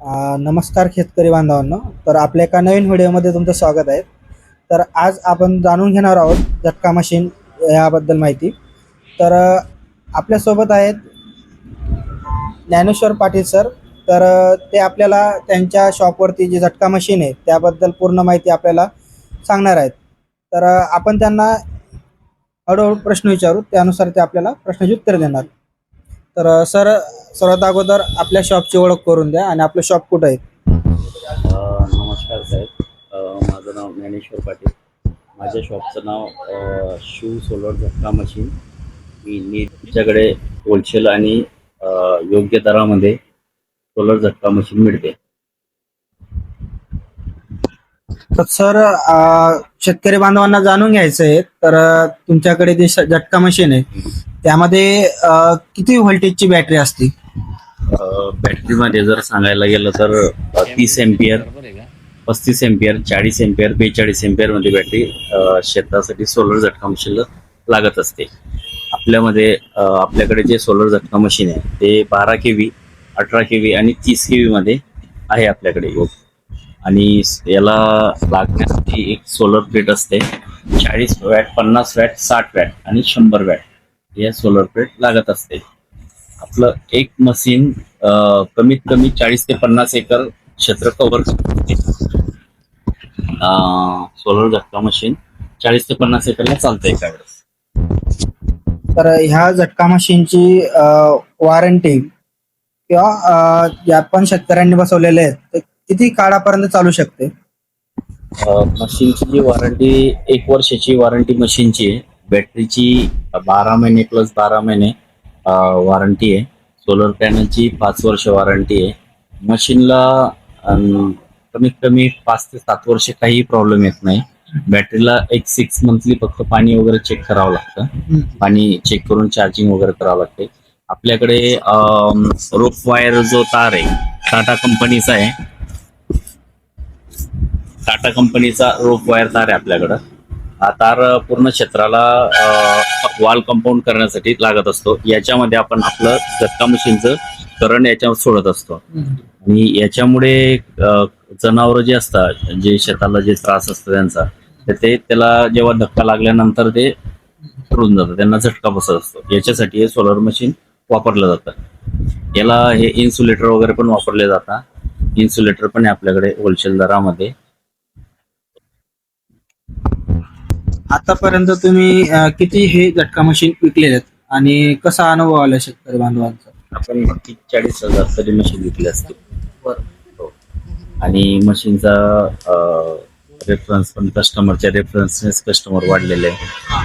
नमस्कार शेतकरी बांधवांनो. तर आपल्या एका नवीन व्हिडिओमध्ये तुमचं स्वागत आहे. तर आज आपण जाणून घेणार आहोत झटका मशीन याबद्दल माहिती. तर आपल्यासोबत आहेत ज्ञानेश्वर पाटील सर. तर ते आपल्याला त्यांच्या शॉपवरती जी झटका मशीन आहे त्याबद्दल पूर्ण माहिती आपल्याला सांगणार आहेत. तर आपण त्यांना हळूहळू प्रश्न विचारू, त्यानुसार ते आपल्याला प्रश्नाची उत्तर देणार. तर सर, सर्वात अगोदर आपल्या शॉपची ओळख करून द्या आणि आपलं शॉप कुठं आहे. नमस्कार साहेब. माझं नाव ज्ञानेश्वर पाटील. माझ्या शॉपचं नाव शिव सोलर झटका मशीन. मी तुमच्याकडे होलसेल आणि योग्य दरामध्ये सोलर झटका मशीन मिळते. तर सर, शेतकरी बांधवांना जाणून घ्यायचं आहे. तर तुमच्याकडे जे झटका मशीन आहे त्यामध्ये किती व्होल्टेजची बॅटरी असते. बॅटरीमध्ये जर सांगायला गेलं तर 30 एम्पियर, 35 एम्पियर, 40 एम्पियर, 42 एम्पियर मध्ये बॅटरी शेतासाठी सोलर झटका मशीनला लागत असते. आपल्याकडे जे सोलर झटका मशीन आहे ते 12 केव्ही, 18 केव्ही आणि 30 केव्ही मध्ये आहे आपल्याकडे. आणि याला लागण्यासाठी एक सोलर प्लेट असते. 40 वॅट, 50 वॅट, 60 वॅट आणि 100 वॅट या सोलर प्लेट लागत असते. आपलं एक मशीन कमीत कमी 40 ते 50 एकर क्षेत्र कव्हर करते. सोलर झटका मशीन 40 ते 50 एकरला चालतं एका वेळेस. तर ह्या झटका मशीनची वॉरंटी किंवा ज्या पण शेतकऱ्यांनी बसवलेले आहेत ते किती काळापर्यंत चालू शकते. मशीनची जी वॉरंटी 1 वर्षाची वॉरंटी मशीनची आहे. बॅटरीची 12 महिने प्लस 12 महिने वॉरंटी आहे. सोलर पॅनलची 5 वर्ष वॉरंटी आहे. मशीनला कमीत कमी 5 ते 7 वर्ष काही प्रॉब्लेम येत नाही. बॅटरीला एक 6 मंथली फक्त पाणी वगैरे चेक करावं लागतं. पाणी चेक करून चार्जिंग वगैरे करावं लागते. आपल्याकडे रोप वायर जो तार आहे टाटा कंपनीचा आहे. टाटा कंपनीचा रोप वायर तार आहे आपल्याकडं. हा तार पूर्ण क्षेत्राला वॉल कंपाऊंड करण्यासाठी लागत असतो. याच्यामध्ये आपण आपलं झटका मशीनचं करंट याच्यावर सोडत असतो. आणि याच्यामुळे जनावर जे असतात, जे शेताला जे त्रास असतो त्यांचा, तर ते त्याला जेव्हा धक्का लागल्यानंतर ते पडून जातं, त्यांना झटका बसत असतो. याच्यासाठी हे सोलर मशीन वापरलं जातं. याला हे इन्सुलेटर वगैरे पण वापरले जातात. इन्सुलेटर पण आहे आपल्याकडे होलसेल दरामध्ये. आतापर्यंत तुम्ही किती हे झटका मशीन विकलेले आहेत आणि कसा अनुभव आला शेतकरी बांधवांचा. आपण 40,000 तरी मशीन विकली असते. हो. आणि मशीनचा रेफरन्स पण कस्टमरच्या रेफरन्सनेच कस्टमर वाढलेले आहे.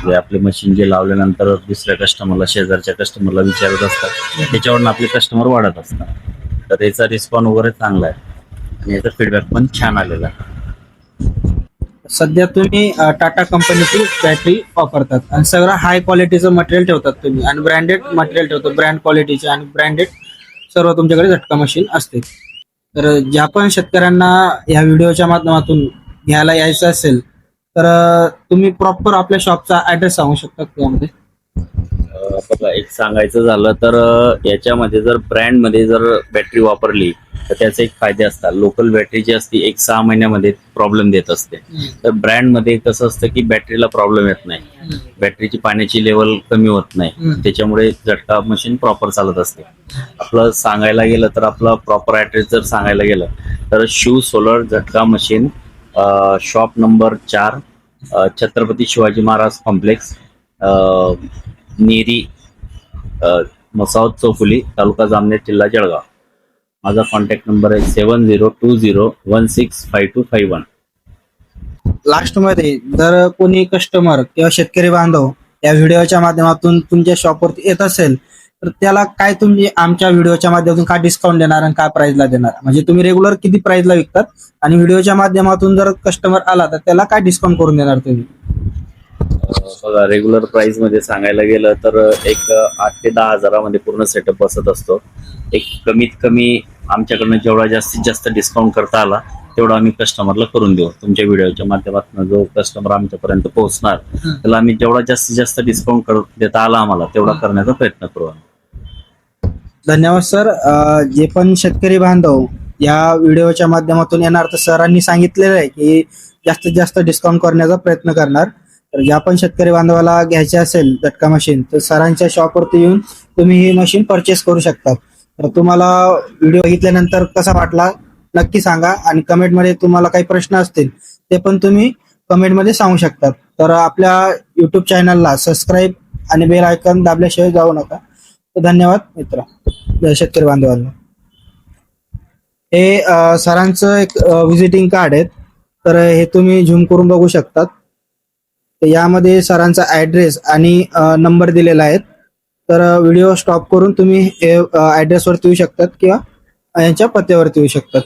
जे आपले मशीन जे लावल्यानंतर दुसऱ्या कस्टमरला, शेजारच्या कस्टमरला विचारत असतात, त्याच्यावरून आपले कस्टमर वाढत असतात. तर याचा रिस्पॉन्स वगैरे चांगला आहे आणि याचा फीडबॅक पण छान आलेला आहे. सध्या तुम्ही टाटा कंपनीची बॅटरी वापरतात आणि सगळं हाय क्वालिटीचं मटेरियल ठेवतात तुम्ही आणि ब्रँडेड मटेरियल ठेवतात, ब्रँड क्वालिटीचे आणि ब्रँडेड सर्व तुमच्याकडे झटका मशीन असते. तर ज्या पण शेतकऱ्यांना या व्हिडिओच्या माध्यमातून घ्यायला यायचं असेल तर तुम्ही प्रॉपर आपल्या शॉपचा ऍड्रेस सांगू शकता त्यामध्ये. बघा, एक सांगायचं झालं तर याच्यामध्ये जर ब्रँडमध्ये जर बॅटरी वापरली तर त्याचे एक फायदे असतात. लोकल बॅटरी जी असते 1-6 महिन्यामध्ये प्रॉब्लेम देत असते. तर ब्रँडमध्ये कसं असतं की बॅटरीला प्रॉब्लेम येत नाही, बॅटरीची पाण्याची लेवल कमी होत नाही, त्याच्यामुळे झटका मशीन प्रॉपर चालत असते. आपलं सांगायला गेलं तर आपला प्रॉपर ऍड्रेस जर सांगायला गेलं तर शिव सोलर झटका machine, shop number 4, Chhatrapati Shivaji Maharaj complex, Neri, Masavat चौफुली, तालुका जामनेर, जिल्हा जळगाव. माझा कॉन्टॅक्ट नंबर आहे 7020165251. लास्ट मध्ये जर कोणी कस्टमर किंवा शेतकरी बांधव या व्हिडिओच्या माध्यमातून तुमच्या शॉपवरती येत असेल तर त्याला काय तुम्ही आमच्या व्हिडिओच्या माध्यमातून काय डिस्काउंट देणार आणि काय प्राइसला देणार, म्हणजे तुम्ही रेग्युलर किती प्राइसला विकतात आणि व्हिडिओच्या माध्यमातून जर कस्टमर आला तर त्याला काय डिस्काउंट करून देणार तुम्ही. बघा, रेग्युलर प्राइस मध्ये सांगायला गेलं तर एक 8 ते 10 हजारामध्ये पूर्ण सेटअप बसत असतो. एक कमीत कमी आमच्याकडनं जेवढा जास्तीत जास्त डिस्काउंट करता आला तेवढं आम्ही कस्टमरला करून देऊ. तुमच्या व्हिडिओच्या माध्यमातून जो कस्टमर आमच्यापर्यंत पोहोचणार त्याला आम्ही जेवढा जास्तीत जास्त डिस्काउंट देता आला आम्हाला तेवढा करण्याचा प्रयत्न करू. धन्यवाद सर. जे पण शेतकरी बांधव या व्हिडिओच्या माध्यमातून येणार, तर सरांनी सांगितलेलं आहे की जास्तीत जास्त डिस्काउंट करण्याचा प्रयत्न करणार. तर ज्या पण शेतकरी बांधवाला घ्यायचे असेल झटका मशीन, तर सरांच्या शॉपवरती येऊन तुम्ही ही मशीन परचेस करू शकता. तर तुम्हाला व्हिडिओ बघितल्यानंतर कसा वाटला नक्की सांगा, आणि कमेंटमध्ये तुम्हाला काही प्रश्न असतील ते पण तुम्ही कमेंटमध्ये सांगू शकता. तर आपल्या युट्यूब चॅनलला सबस्क्राईब आणि बेल आयकॉन दाबल्याशिवाय जाऊ नका. तर धन्यवाद मित्र, शेतकरी बांधवांना. हे सरांचं एक व्हिजिटिंग कार्ड आहे, तर हे तुम्ही झूम करून बघू शकतात. तर यामध्ये सरांचा ऍड्रेस आणि नंबर दिलेला आहे. तर व्हिडिओ स्टॉप करून तुम्ही ऍड्रेसवरती येऊ शकतात किंवा यांच्या पत्त्यावरती येऊ शकतात.